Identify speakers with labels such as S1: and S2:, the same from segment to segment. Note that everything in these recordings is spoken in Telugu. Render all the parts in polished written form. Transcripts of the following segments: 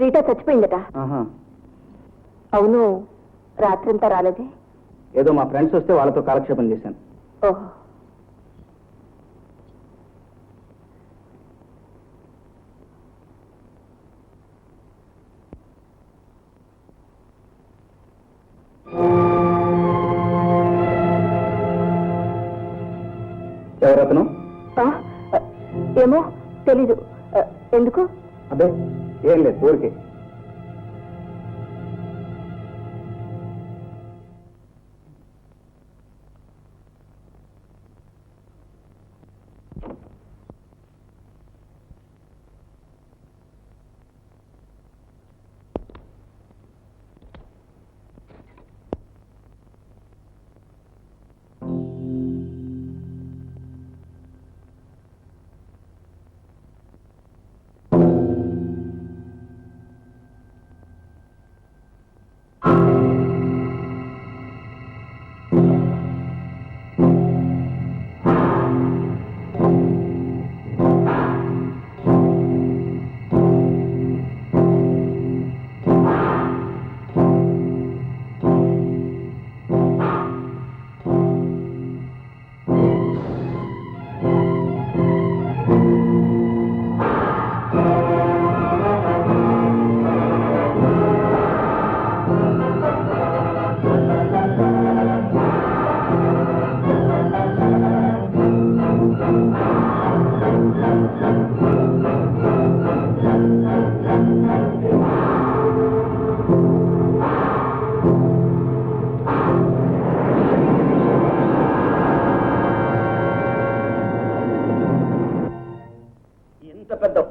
S1: రీటా చచ్చిపోయిందట. అవును, రాత్రంతా రాలేదే?
S2: ఏదో మా ఫ్రెండ్స్ వస్తే వాళ్ళతో కాలక్షేపం చేశాను.
S1: ఓహో.
S2: ఎవరతను?
S1: ఏమో తెలీదు. ఎందుకు?
S2: అదే ఏం లేదు, ఊరికే.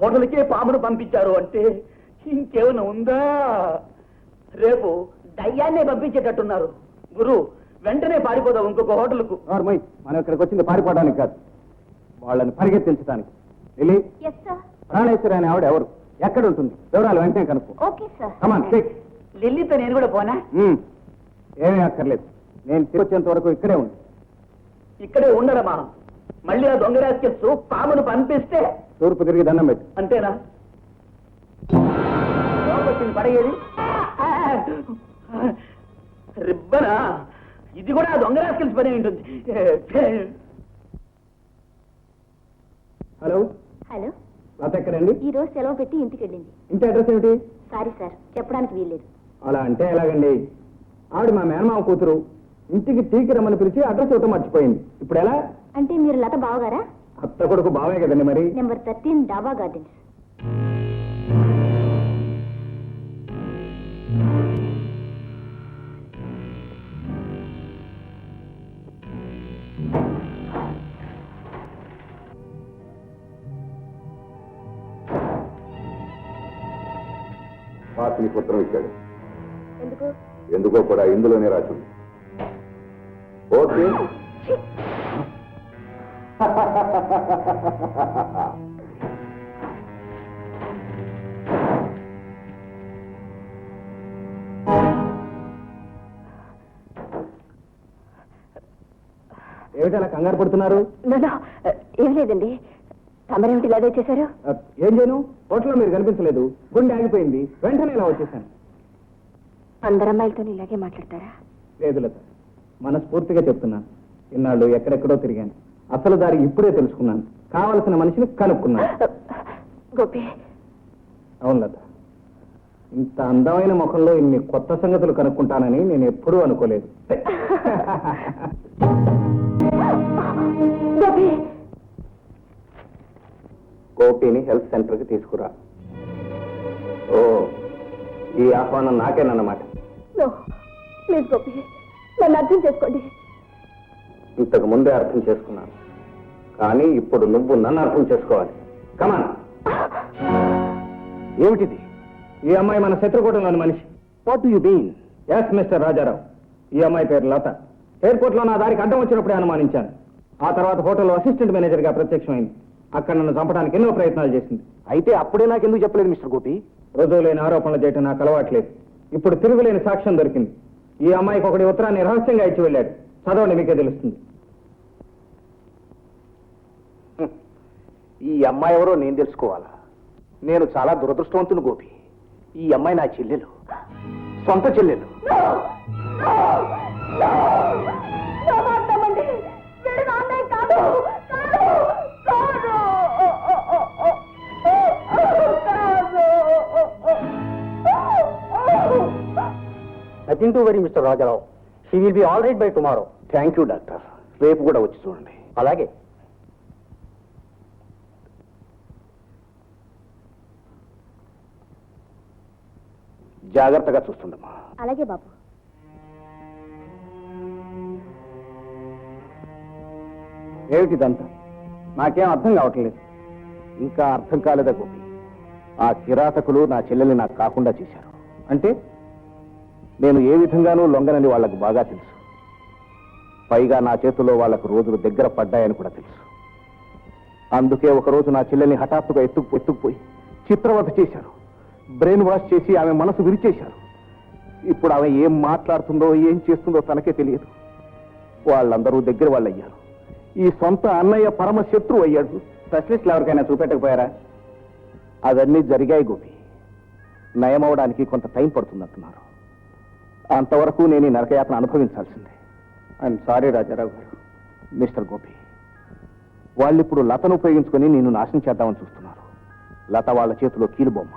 S3: హోటల్కే పామును పంపించారు అంటే ఇంకేమైనా ఉందా? రేపు దయ్యాన్నే పంపించేటట్టున్నారు. గురు, వెంటనే పారిపోదాం ఇంకొక హోటల్కు.
S2: మనం ఇక్కడికి వచ్చింది పారిపోవడానికి కాదు, వాళ్ళని పరిగెత్తించడానికి. ప్రాణేశ్వరి అనే ఆవిడ ఎవరు, ఎక్కడ ఉంటుంది, వివరాలు వెంటనే కనుక్కో.
S3: లిల్లీతో నేను కూడా పోనా?
S2: ఏమీ అక్కర్లేదు, నేను తిరిగొచ్చేంత వరకు ఇక్కడే ఉంది.
S3: ఇక్కడే ఉండరమ్మా. మళ్ళీ ఆ దొంగ రాజకీయ పామును పంపిస్తే
S2: తూర్పు తిరిగి దండం పెట్టి.
S3: అంతేనా? వచ్చింది పడేది రిబ్బనా? ఇది కూడా దొంగ రాజకీయ పని ఉంటుంది.
S2: హలో
S1: హలో,
S2: లత ఎక్కడండి?
S1: ఈ రోజు సెలవు పెట్టి ఇంటికి వెళ్ళింది.
S2: ఇంటి అడ్రస్ ఏమిటి?
S1: సారీ సార్, చెప్పడానికి వీల్లేదు.
S2: అలా అంటే ఎలాగండి? ఆవిడ మా మేనమావ కూతురు, ఇంటికి టీకి రమ్మని పిలిచి అడ్రస్ ఇవ్వటం మర్చిపోయింది. ఇప్పుడు ఎలా?
S1: అంటే మీరు లత బావగారా?
S2: అత్త కొడుకు బావే కదండి మరి.
S1: నెంబర్ 13 డాబా గార్డెన్స్.
S4: నీకు ఉత్తరం ఇచ్చాడు.
S1: ఎందుకు?
S4: ఎందుకో కూడా ఇందులోనే రాసింది. ఓకే.
S2: ఏమిటి అలా కంగారు పడుతున్నారు?
S1: ఏం లేదండి. తమరేమిటి ఇలాగే చేశారు?
S2: ఏం చేయను, హోటల్లో మీరు కనిపించలేదు, గుండె ఆగిపోయింది, వెంటనే ఇలా వచ్చేసాను.
S1: అందరు అమ్మాయిలతో ఇలాగే మాట్లాడతారా?
S2: లేదు లత, మనస్ఫూర్తిగా చెప్తున్నాను. ఇన్నాళ్ళు ఎక్కడెక్కడో తిరిగాను, అసలు దారి ఇప్పుడే తెలుసుకున్నాను, కావలసిన మనిషిని కనుక్కున్నాను.
S1: గోపి.
S2: అవును లత, ఇంత అందమైన ముఖంలో ఇన్ని కొత్త సంగతులు కనుక్కుంటానని నేను ఎప్పుడూ అనుకోలేదు. గోపిని హెల్త్ సెంటర్కి తీసుకురా. ఓ, ఈ ఆహ్వానం నాకేనన్నమాట.
S1: ప్లీజ్ గోపి, నన్ను అర్థం చేసుకోండి.
S2: ఇంతకు ముందే అర్థం చేసుకున్నాను, కానీ ఇప్పుడు నువ్వు నన్ను అర్థం చేసుకోవాలి. కమాన్. ఏమిటిది? ఈ అమ్మాయి మన శత్రుకూటంలోని మనిషి. What do you mean? Yes mister Rajarao, ఈ అమ్మాయి పేరు లత. ఎయిర్పోర్ట్ లో నా దారికి అడ్డం వచ్చినప్పుడే అనుమానించాను. ఆ తర్వాత హోటల్లో అసిస్టెంట్ మేనేజర్ గా ప్రత్యక్షమైంది. అక్కడ నన్ను చంపడానికి ఎన్నో ప్రయత్నాలు చేసింది. అయితే అప్పుడే నాకు ఎందుకు చెప్పలేదు మిస్టర్ గోపి? రుజువు లేని ఆరోపణలు చేయటం నాకు అలవాట్లేదు. ఇప్పుడు తిరుగులేని సాక్ష్యం దొరికింది. ఈ అమ్మాయికి ఒకటి ఉత్తరాన్ని రహస్యంగా ఇచ్చి వెళ్ళాడు. చదవండి, మీకే తెలుస్తుంది. ఈ అమ్మాయి ఎవరో నేను తెలుసుకోవాలా? నేను చాలా దురదృష్టవంతుని గోపి. ఈ అమ్మాయి నా చెల్లెలు, సొంత చెల్లెలు.
S3: Nothing to worry mister Rajarao. She will be all right by tomorrow.
S2: Thank you doctor. రేపు కూడా వచ్చి చూడండి.
S3: అలాగే.
S2: జాగ్రత్తగా చూస్తుండమ్మా.
S1: అలాగే బాబు.
S2: ఏమిటిదంతా? నాకేం అర్థం కావట్లేదు. ఇంకా అర్థం కాలేదా గోపి? ఆ కిరాతకులు నా చెల్లెల్ని నాకు కాకుండా చేశారు. అంటే నేను ఏ విధంగానూ లొంగనని వాళ్లకు బాగా తెలుసు. పైగా నా చేతుల్లో వాళ్లకు రోజులు దగ్గర పడ్డాయని కూడా తెలుసు. అందుకే ఒకరోజు నా చెల్లెల్ని హఠాత్తుగా ఎత్తుకుపోయి చిత్రవధ చేశారు. బ్రెయిన్ వాష్ చేసి ఆమె మనసు విరిచేశారు. ఇప్పుడు ఆమె ఏం మాట్లాడుతుందో ఏం చేస్తుందో తనకే తెలియదు. వాళ్ళందరూ దగ్గర వాళ్ళు అయ్యారు. ఈ సొంత అన్నయ్య పరమ శత్రువు అయ్యాడు. స్పెషలిస్టులు ఎవరికైనా చూపెట్టకపోయారా? అవన్నీ జరిగాయి గోపి. నయమవడానికి కొంత టైం పడుతుందంటున్నారు. అంతవరకు నేను ఈ నరకయాత్ర అనుభవించాల్సిందే. ఐఎమ్ సారీ రాజారావు గారు. మిస్టర్ గోపి, వాళ్ళిప్పుడు లతను ఉపయోగించుకొని నిన్ను నాశనం చేద్దామని చూస్తున్నారు. లత వాళ్ళ చేతిలో కీలుబొమ్మ.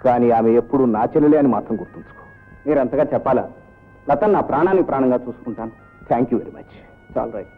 S2: కానీ ఆమె ఎప్పుడు నా చెల్లెలే అని మాత్రం గుర్తుంచుకో. మీరంతగా చెప్పాలా? లతను నా ప్రాణానికి ప్రాణంగా చూసుకుంటాను. Thank you very much. All right.